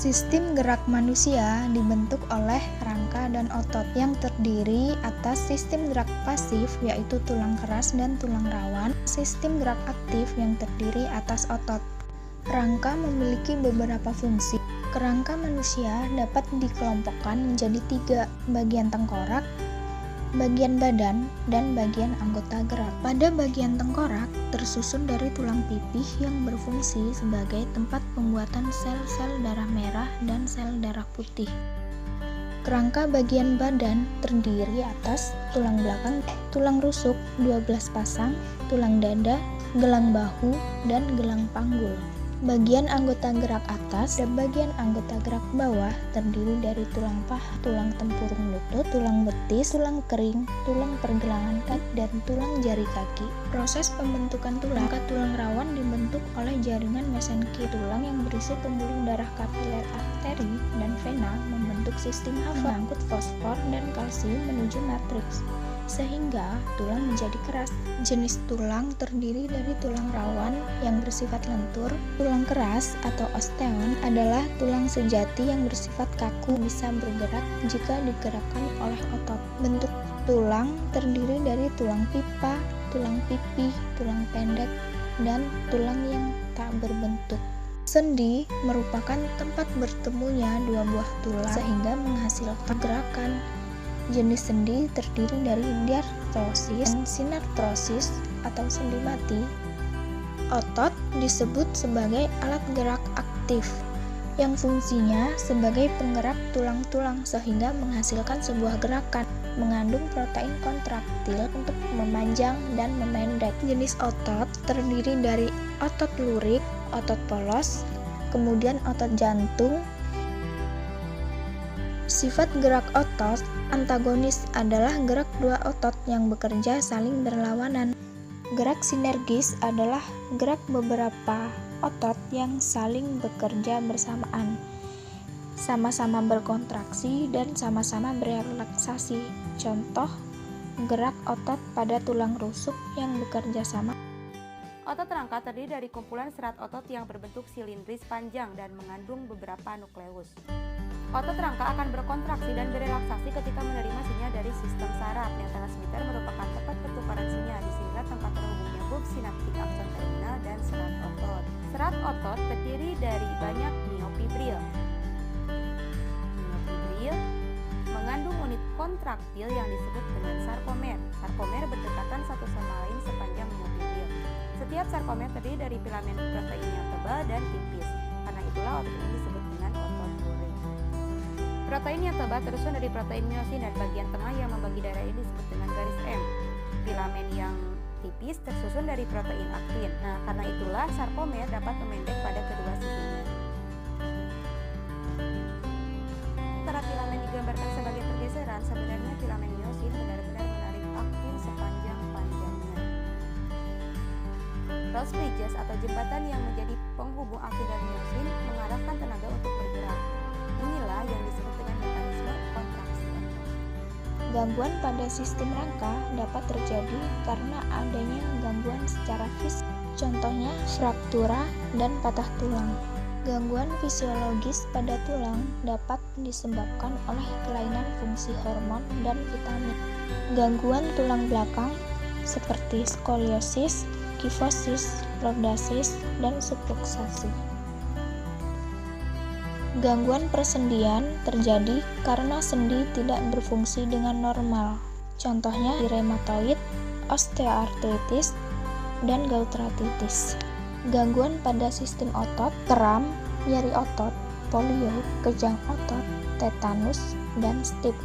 Sistem gerak manusia dibentuk oleh rangka dan otot yang terdiri atas sistem gerak pasif yaitu tulang keras dan tulang rawan, sistem gerak aktif yang terdiri atas otot. Rangka memiliki beberapa fungsi. Kerangka manusia dapat dikelompokkan menjadi 3, bagian tengkorak, bagian badan, dan bagian anggota gerak. Pada bagian tengkorak tersusun dari tulang pipih yang berfungsi sebagai tempat pembuatan sel-sel darah merah dan sel darah putih. Kerangka bagian badan terdiri atas tulang belakang, tulang rusuk 12 pasang, tulang dada, gelang bahu, dan gelang panggul. Bagian anggota gerak atas dan bagian anggota gerak bawah terdiri dari tulang paha, tulang tempurung lutut, tulang betis, tulang kering, tulang pergelangan kaki, dan tulang jari kaki. Proses pembentukan tulang rawan dibentuk oleh jaringan mesenkyr. Tulang yang berisi pembuluh darah kapiler, arteri, dan vena membentuk sistem hafal mengangkut fosfor dan kalsium menuju matriks, sehingga tulang menjadi keras. Jenis tulang terdiri dari tulang rawan yang bersifat lentur. Tulang keras atau osteon adalah tulang sejati yang bersifat kaku, bisa bergerak jika digerakkan oleh otot. Bentuk tulang terdiri dari tulang pipa, tulang pipih, tulang pendek, dan tulang yang tak berbentuk. Sendi merupakan tempat bertemunya dua buah tulang sehingga menghasilkan gerakan. Jenis sendi terdiri dari diartrosis dan sinartrosis atau sendi mati. Otot disebut sebagai alat gerak aktif yang fungsinya sebagai penggerak tulang-tulang sehingga menghasilkan sebuah gerakan. Mengandung protein kontraktil untuk memanjang dan memendek. Jenis otot terdiri dari otot lurik, otot polos, kemudian otot jantung. Sifat gerak otot antagonis adalah gerak dua otot yang bekerja saling berlawanan. Gerak sinergis adalah gerak beberapa otot yang saling bekerja bersamaan, sama-sama berkontraksi dan sama-sama berelaksasi. Contoh, gerak otot pada tulang rusuk yang bekerja sama. Otot rangka terdiri dari kumpulan serat otot yang berbentuk silindris panjang dan mengandung beberapa nukleus. Otot rangka akan berkontraksi dan berelaksasi ketika menerima sinyal dari sistem saraf. Neurotransmitter merupakan tempat pertukaran sinyal, disinilah tempat terhubungnya bulb sinaptik akson terminal dan serat otot. Serat otot terdiri dari banyak miofibril. Miofibril mengandung unit kontraktil yang disebut dengan sarkomer. Sarkomer berdekatan satu sama lain sepanjang miofibril. Setiap sarkomer terdiri dari filamen protein yang tebal dan tipis. Karena itulah otot ini disebut dengan otot lurik. Protein yang tebal tersusun dari protein miosin dan bagian tengah yang membagi darah ini disebut dengan garis M. Filamen yang tipis tersusun dari protein aktin. Nah, karena itulah sarkomer dapat memendek pada kedua sisinya. Setelah filamen digambarkan sebagai pergeseran, sebenarnya filamen miosin benar-benar menarik aktin sepanjang panjangnya. Cross bridges atau jembatan yang menjadi penghubung aktin dan miosin mengarahkan tenaga untuk bergerak. Inilah yang disebut dengan mekanisme kontraksi otot. Gangguan pada sistem rangka dapat terjadi karena adanya gangguan secara fisik, contohnya fraktura dan patah tulang. Gangguan fisiologis pada tulang dapat disebabkan oleh kelainan fungsi hormon dan vitamin. Gangguan tulang belakang seperti skoliosis, kifosis, lordosis, dan subluxasi. Gangguan persendian terjadi karena sendi tidak berfungsi dengan normal. Contohnya di reumatoid, osteoartritis, dan gautratitis. Gangguan pada sistem otot, kram, nyeri otot, polio, kejang otot, tetanus, dan stip.